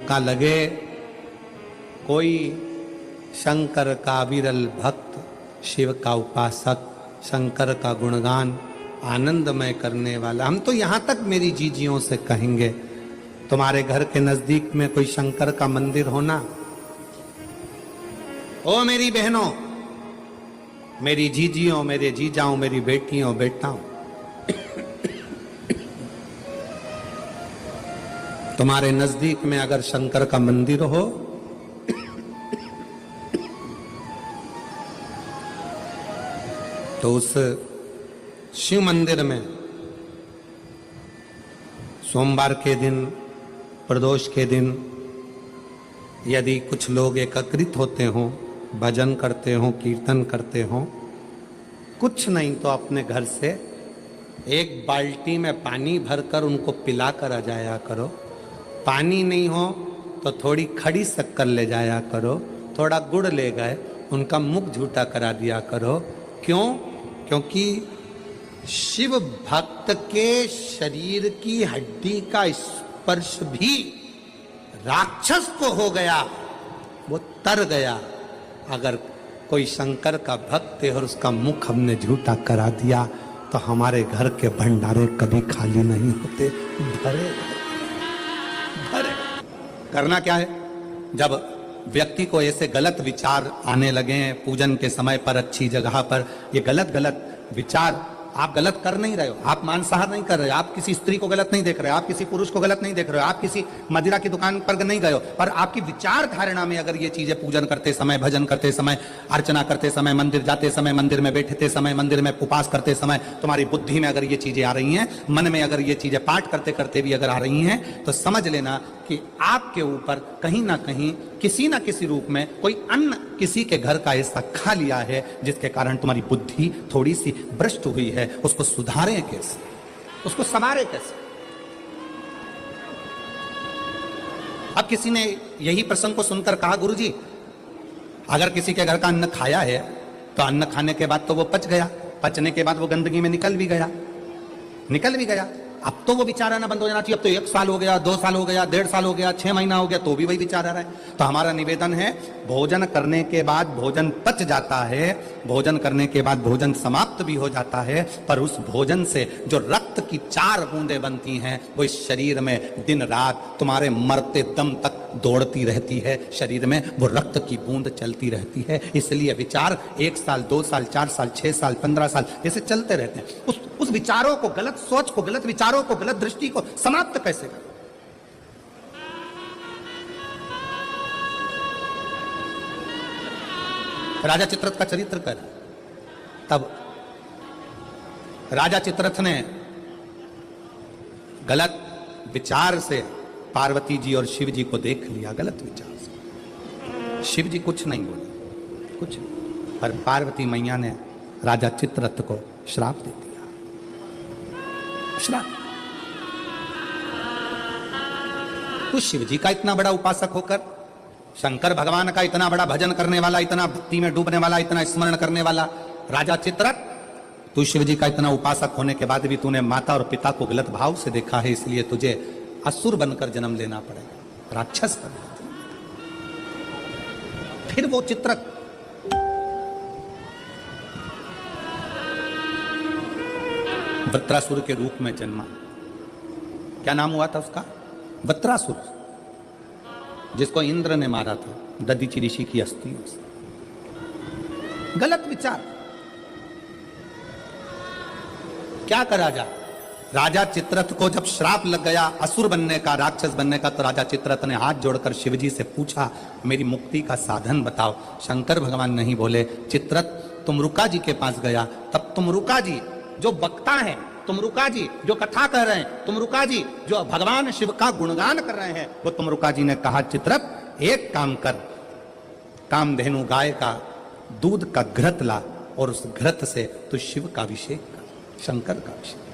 का लगे कोई शंकर का विरल भक्त, शिव का उपासक, शंकर का गुणगान आनंदमय करने वाला। हम तो यहाँ तक मेरी जीजियों से कहेंगे, तुम्हारे घर के नजदीक में कोई शंकर का मंदिर होना, ओ मेरी बहनों, मेरी जीजियों, मेरे जीजाओं, मेरी बेटियों, बेटाओं, तुम्हारे नजदीक में अगर शंकर का मंदिर हो तो उस शिव मंदिर में सोमवार के दिन, प्रदोष के दिन यदि कुछ लोग एकत्रित होते हों, भजन करते हों, कीर्तन करते हों, कुछ नहीं तो अपने घर से एक बाल्टी में पानी भरकर उनको पिला कर आ जाया करो। पानी नहीं हो तो थोड़ी खड़ी शक्कर ले जाया करो, थोड़ा गुड़ ले गए, उनका मुख झूठा करा दिया करो। क्यों? क्योंकि शिव भक्त के शरीर की हड्डी का स्पर्श भी राक्षस को हो गया, वो तर गया। अगर कोई शंकर का भक्त है और उसका मुख हमने झूठा करा दिया तो हमारे घर के भंडारे कभी खाली नहीं होते, भरे भरे। करना क्या है? जब व्यक्ति को ऐसे गलत विचार आने लगे हैं पूजन के समय पर, अच्छी जगह पर, ये गलत गलत विचार, आप गलत कर नहीं रहे हो, आप मांसाहार नहीं कर रहे हो, आप किसी स्त्री को गलत नहीं देख रहे हो, आप किसी पुरुष को गलत नहीं देख रहे हो, आप किसी मदिरा की दुकान पर नहीं गए हो, पर आपकी विचार धारणा में अगर ये चीजें पूजन करते समय, भजन करते समय, अर्चना करते समय, मंदिर जाते समय, मंदिर में बैठते समय, मंदिर में उपवास करते समय तुम्हारी बुद्धि में अगर ये चीजें आ रही हैं, मन में अगर ये चीजें पाठ करते करते भी अगर आ रही हैं, तो समझ लेना कि आपके ऊपर कहीं ना कहीं किसी ना किसी रूप में कोई अन्न किसी के घर का ऐसा खा लिया है जिसके कारण तुम्हारी बुद्धि थोड़ी सी भ्रष्ट हुई है। उसको सुधारें कैसे, उसको संवारें कैसे? अब किसी ने यही प्रसंग को सुनकर कहा, गुरुजी अगर किसी के घर का अन्न खाया है तो अन्न खाने के बाद तो वो पच गया, पचने के बाद वो गंदगी में निकल भी गया, अब तो वो विचार आना बंद हो जाना चाहिए। अब तो 1 साल हो गया, 2 साल हो गया, 1.5 साल हो गया, 6 महीना हो गया, तो भी वही विचार आ रहा है। तो हमारा निवेदन है, भोजन करने के बाद भोजन पच जाता है, भोजन करने के बाद भोजन समाप्त भी हो जाता है, पर उस भोजन से जो रक्त की 4 बूंदें बनती हैं वो इस शरीर में दिन रात तुम्हारे मरते दम तक दौड़ती रहती है, शरीर में वो रक्त की बूंद चलती रहती है। इसलिए विचार 1 साल, 2 साल, 4 साल, 6 साल, 15 साल जैसे चलते रहते हैं। उस विचारों को, गलत सोच को, गलत विचारों को, गलत दृष्टि को समाप्त कैसे करें? राजा चित्ररथ का चरित्र कर, तब राजा चित्ररथ ने गलत विचार से पार्वती जी और शिव जी को देख लिया, गलत विचार से। शिव जी कुछ नहीं बोले, कुछ, पर पार्वती मैया ने राजा चित्ररथ को श्राप दे दिया, श्राप। तो शिव जी का इतना बड़ा उपासक होकर, शंकर भगवान का इतना बड़ा भजन करने वाला, इतना भक्ति में डूबने वाला, इतना स्मरण करने वाला राजा चित्ररथ, तू शिव जी का इतना उपासक होने के बाद भी तूने माता और पिता को गलत भाव से देखा है, इसलिए तुझे असुर बनकर जन्म लेना पड़ेगा, राक्षस बनकर। फिर वो चित्ररथ वृत्रासुर के रूप में जन्मा। क्या नाम हुआ था उसका? वृत्रासुर, जिसको इंद्र ने मारा था दधीचि ऋषि की अस्थियों से। गलत विचार, क्या करा जाए? राजा चित्ररथ को जब श्राप लग गया असुर बनने का, राक्षस बनने का, तो राजा चित्ररथ ने हाथ जोड़कर शिवजी से पूछा, मेरी मुक्ति का साधन बताओ। शंकर भगवान नहीं बोले। चित्ररथ तुमरुका जी के पास गया, तब तुमरुका जी जो वक्ता है, तुमरुका जी जो कथा कह रहे हैं, तुमरुका जी जो भगवान शिव का गुणगान कर रहे हैं, वो तुमरुका जी ने कहा, चित्ररथ एक काम कर, कामधेनु गाय का दूध का घृत ला और उस घृत से तू शिव का अभिषेक कर, शंकर का अभिषेक।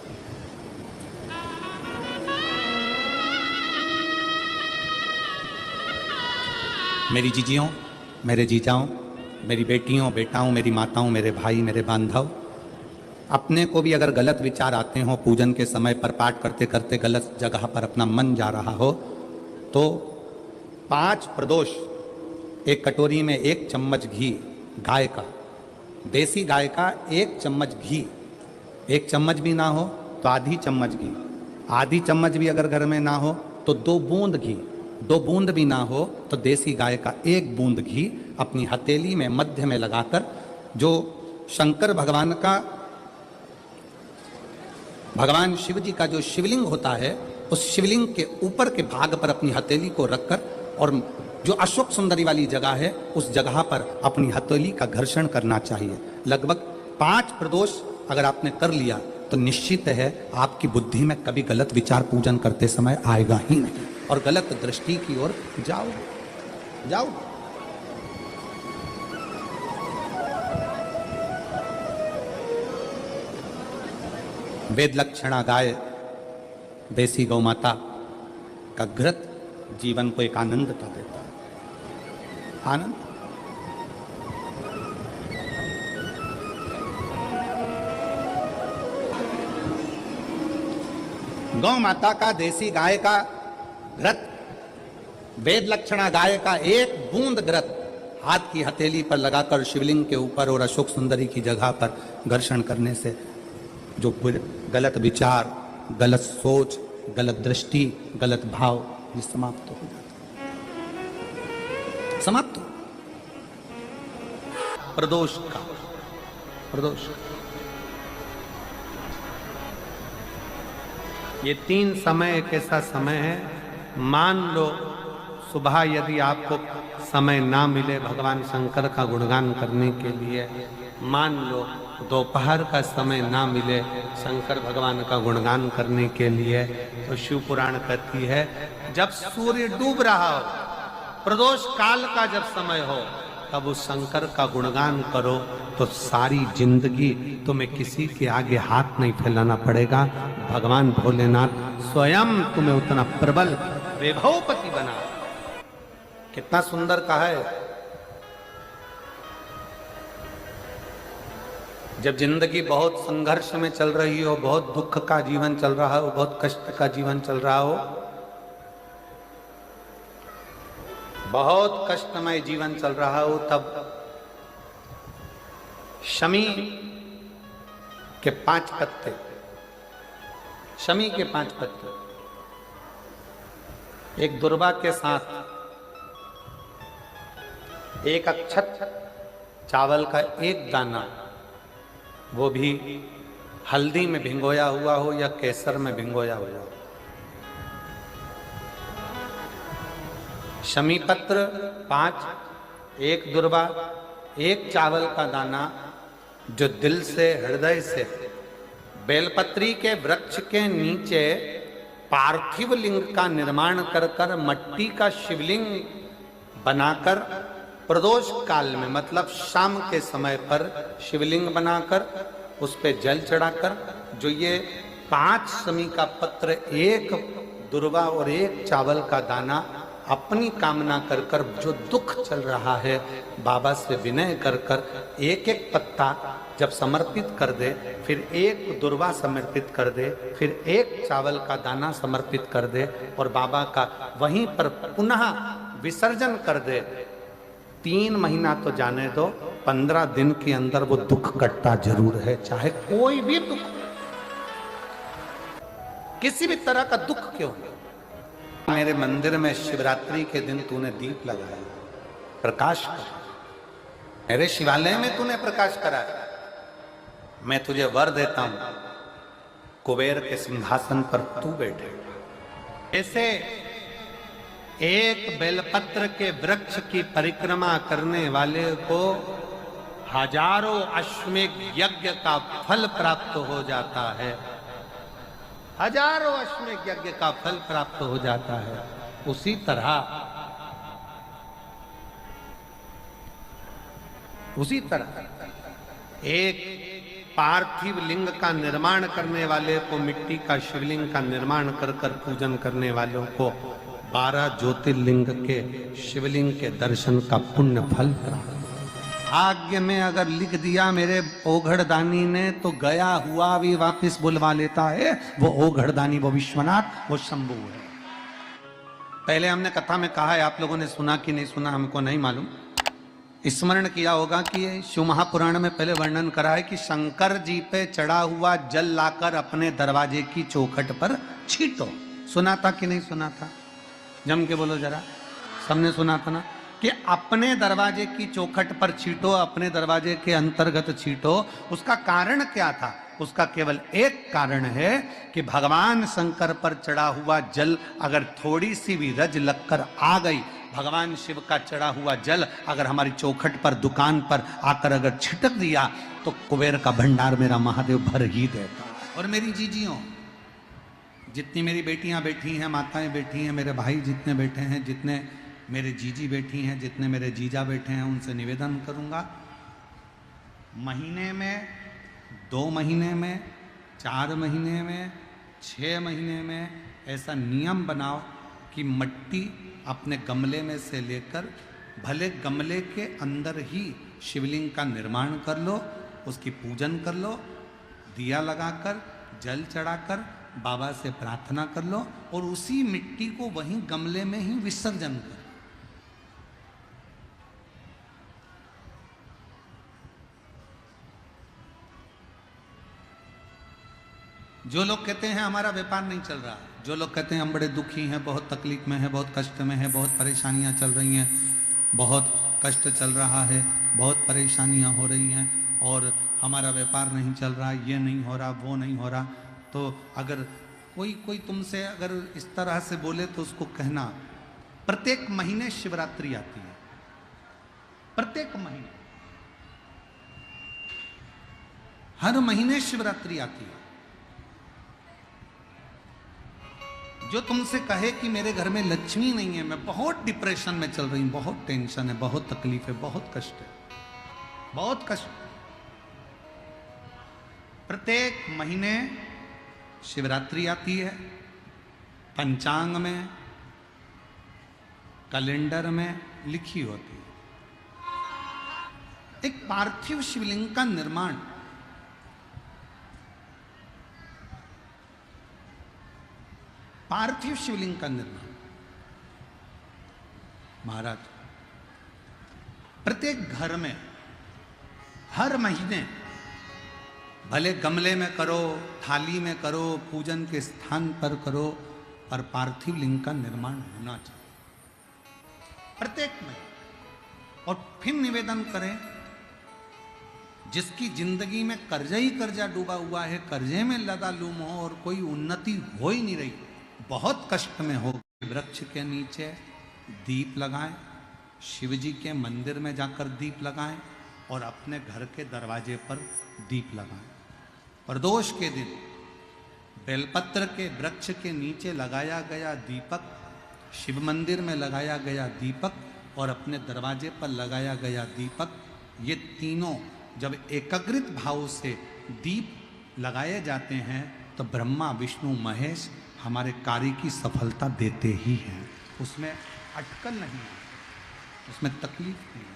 मेरी जीजियों, मेरे जीजाओं, मेरी बेटियों, बेटाओं, मेरी माताओं, मेरे भाई, मेरे बांधव, अपने को भी अगर गलत विचार आते हो, पूजन के समय पर पाठ करते करते गलत जगह पर अपना मन जा रहा हो, तो 5 प्रदोष, एक कटोरी में 1 चम्मच घी गाय का, देसी गाय का 1 चम्मच घी, 1 चम्मच भी ना हो तो आधी चम्मच घी, आधी चम्मच भी अगर घर में ना हो तो 2 बूंद घी, 2 बूंद भी ना हो तो देसी गाय का 1 बूंद घी अपनी हथेली में मध्य में लगाकर, जो शंकर भगवान का, भगवान शिव जी का जो शिवलिंग होता है, उस शिवलिंग के ऊपर के भाग पर अपनी हथेली को रखकर, और जो अशोक सुंदरी वाली जगह है उस जगह पर अपनी हथेली का घर्षण करना चाहिए। लगभग 5 प्रदोष अगर आपने कर लिया तो निश्चित है आपकी बुद्धि में कभी गलत विचार पूजन करते समय आएगा ही नहीं, और गलत दृष्टि की ओर जाओ। वेद लक्षणा गाय, देसी गौ माता का घृत जीवन को एक आनंदता देता है, आनंद। गौ माता का, देसी गाय का घृत, वेद लक्षणा गाय का 1 बूंद घृत हाथ की हथेली पर लगाकर शिवलिंग के ऊपर और अशोक सुंदरी की जगह पर घर्षण करने से जो गलत विचार, गलत सोच, गलत दृष्टि, गलत भाव, ये समाप्त हो जाता है, समाप्त हो। प्रदोष का, प्रदोष, ये 3 समय एक ऐसा समय है, मान लो सुबह यदि आपको समय ना मिले भगवान शंकर का गुणगान करने के लिए, मान लो दोपहर का समय ना मिले शंकर भगवान का गुणगान करने के लिए, तो शिव पुराण कहती है जब सूर्य डूब रहा हो, प्रदोष काल का जब समय हो, तब उस शंकर का गुणगान करो तो सारी जिंदगी तुम्हें किसी के आगे हाथ नहीं फैलाना पड़ेगा। भगवान भोलेनाथ स्वयं तुम्हें उतना प्रबल वैभवपति बना। कितना सुंदर कहा है। जब जिंदगी बहुत संघर्ष में चल रही हो, बहुत दुख का जीवन चल रहा हो, बहुत कष्ट का जीवन चल रहा हो, बहुत कष्टमय जीवन चल रहा हो, तब शमी के 5 पत्ते, शमी के 5 पत्ते एक दुर्वा के साथ, एक अक्षत चावल का 1 दाना, वो भी हल्दी में भिंगोया हुआ हो या केसर में भिंगोया हुआ हो, शमी पत्र 5, 1 दुर्वा, 1 चावल का दाना, जो दिल से, हृदय से बेलपत्री के वृक्ष के नीचे पार्थिव लिंग का निर्माण कर कर, मट्टी का शिवलिंग बनाकर, प्रदोष काल में मतलब शाम के समय पर शिवलिंग बनाकर उस पे जल चढ़ाकर, जो ये 5 शमी का पत्र, 1 दुर्वा और 1 चावल का दाना, अपनी कामना कर कर, जो दुख चल रहा है बाबा से विनय कर कर 1-1 पत्ता जब समर्पित कर दे, फिर 1 दुर्वा समर्पित कर दे, फिर 1 चावल का दाना समर्पित कर दे और बाबा का वहीं पर पुनः विसर्जन कर दे, 3 महीना तो जाने दो, 15 दिन के अंदर वो दुख कटता जरूर है, चाहे कोई भी दुख, किसी भी तरह का दुख क्यों। मेरे मंदिर में शिवरात्रि के दिन तूने दीप लगाया, प्रकाश कर, मेरे शिवालय में तूने प्रकाश कराया, मैं तुझे वर देता हूं, कुबेर के सिंहासन पर तू बैठे। ऐसे एक बेलपत्र के वृक्ष की परिक्रमा करने वाले को हजारों अश्वमेध यज्ञ का फल प्राप्त हो जाता है, हजारों अश्वमेध यज्ञ का फल प्राप्त हो जाता है। उसी तरह एक पार्थिव लिंग का निर्माण करने वाले को, मिट्टी का शिवलिंग का निर्माण कर कर पूजन करने वालों को 12 ज्योतिर्लिंग के शिवलिंग के दर्शन का पुण्य फल प्राप्त। भाग्य में अगर लिख दिया मेरे ओघड़दानी ने तो गया हुआ भी वापस बुलवा लेता है। वो ओघड़दानी, वो विश्वनाथ, वो शंभू है। पहले हमने कथा में कहा है, आप लोगों ने सुना कि नहीं सुना हमको नहीं मालूम, स्मरण किया होगा कि शिव महापुराण में पहले वर्णन करा है कि शंकर जी पे चढ़ा हुआ जल लाकर अपने दरवाजे की चौखट पर छींटो। सुना था कि नहीं सुना था? जम के बोलो जरा, सबने सुना था ना कि अपने दरवाजे की चौखट पर छींटो, अपने दरवाजे के अंतर्गत छींटो। उसका कारण क्या था? उसका केवल एक कारण है कि भगवान शंकर पर चढ़ा हुआ जल अगर थोड़ी सी भी रज लगकर आ गई, भगवान शिव का चढ़ा हुआ जल अगर हमारी चौखट पर, दुकान पर आकर अगर छिटक दिया तो कुबेर का भंडार मेरा महादेव भर ही देता। और मेरी जीजियों, जितनी मेरी बेटियां बैठी हैं, माताएं बैठी हैं, मेरे भाई जितने बैठे हैं, जितने मेरे जीजी बैठी हैं, जितने मेरे जीजा बैठे हैं, उनसे निवेदन करूंगा, महीने में, 2 महीने में, 4 महीने में, 6 महीने में ऐसा नियम बनाओ कि मिट्टी अपने गमले में से लेकर, भले गमले के अंदर ही शिवलिंग का निर्माण कर लो, उसकी पूजन कर लो, दिया लगाकर, जल चढ़ाकर बाबा से प्रार्थना कर लो और उसी मिट्टी को वहीं गमले में ही विसर्जन कर। जो लोग कहते हैं हमारा व्यापार नहीं चल रहा, जो लोग कहते हैं हम बड़े दुखी हैं, बहुत तकलीफ में हैं, बहुत कष्ट में हैं, बहुत परेशानियां चल रही हैं, बहुत कष्ट चल रहा है, बहुत परेशानियां हो रही हैं और हमारा व्यापार नहीं चल रहा, ये नहीं हो रहा, वो नहीं हो रहा, तो अगर कोई तुमसे अगर इस तरह से बोले तो उसको कहना, प्रत्येक महीने शिवरात्रि आती है, प्रत्येक महीने, हर महीने शिवरात्रि आती है। जो तुमसे कहे कि मेरे घर में लक्ष्मी नहीं है, मैं बहुत डिप्रेशन में चल रही हूं, बहुत टेंशन है, बहुत तकलीफ है, बहुत कष्ट है, बहुत कष्ट, प्रत्येक महीने शिवरात्रि आती है। पंचांग में, कैलेंडर में लिखी होती है। एक पार्थिव शिवलिंग का निर्माण, पार्थिव शिवलिंग का निर्माण, महाराज प्रत्येक घर में हर महीने, भले गमले में करो, थाली में करो, पूजन के स्थान पर करो, पर पार्थिव लिंग का निर्माण होना चाहिए प्रत्येक में। और फिर निवेदन करें, जिसकी जिंदगी में कर्जा ही कर्जा डूबा हुआ है, कर्जे में लदा लूम हो और कोई उन्नति हो ही नहीं रही, बहुत कष्ट में हो, वृक्ष के नीचे दीप लगाएं, शिव जी के मंदिर में जाकर दीप लगाएं और अपने घर के दरवाजे पर दीप लगाएं। प्रदोष के दिन बेलपत्र के वृक्ष के नीचे लगाया गया दीपक, शिव मंदिर में लगाया गया दीपक और अपने दरवाजे पर लगाया गया दीपक, ये तीनों जब एकाग्रित भाव से दीप लगाए जाते हैं तो ब्रह्मा, विष्णु, महेश हमारे कार्य की सफलता देते ही हैं। उसमें अटकल नहीं है, उसमें तकलीफ नहीं है।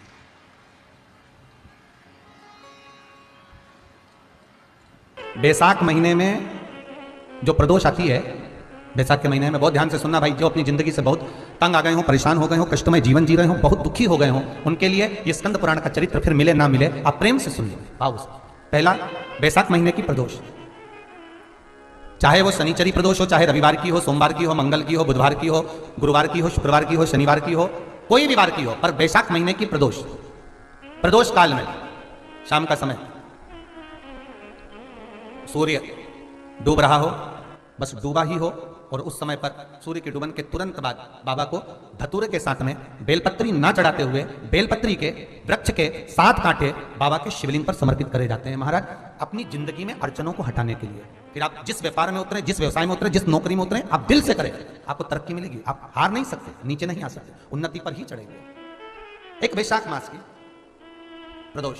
बैसाख महीने में जो प्रदोष आती है, बैसाख के महीने में, बहुत ध्यान से सुनना भाई, जो अपनी जिंदगी से बहुत तंग आ गए हो, परेशान हो गए हो, कष्टमय जीवन जी रहे हो, बहुत दुखी हो गए हो, उनके लिए ये स्कंद पुराण का चरित्र फिर मिले ना मिले, आप प्रेम से सुन लो भाव से। पहला, बैसाख महीने की प्रदोष, चाहे वो शनिचरी प्रदोष हो, चाहे रविवार की हो, सोमवार की हो, मंगल की हो, बुधवार की हो, गुरुवार की हो, शुक्रवार की हो, शनिवार की हो, कोई भी वार की हो, पर बैसाख महीने की प्रदोष, प्रदोष काल में शाम का समय सूर्य डूब रहा हो, बस डूबा ही हो, और उस समय पर सूर्य के डूबन के तुरंत बाद बाबा को धतूरे के साथ में बेलपत्री ना चढ़ाते हुए बेलपत्री के वृक्ष के 7 कांटे बाबा के शिवलिंग पर समर्पित करे जाते हैं महाराज, अपनी जिंदगी में अड़चनों को हटाने के लिए। फिर आप जिस व्यापार में उतरे, जिस व्यवसाय में उतरे, जिस नौकरी में उतरे, आप दिल से करें, आपको तरक्की मिलेगी, आप हार नहीं सकते, नीचे नहीं आ सकते, उन्नति पर ही चढ़ेंगे। एक वैशाख मास की प्रदोष,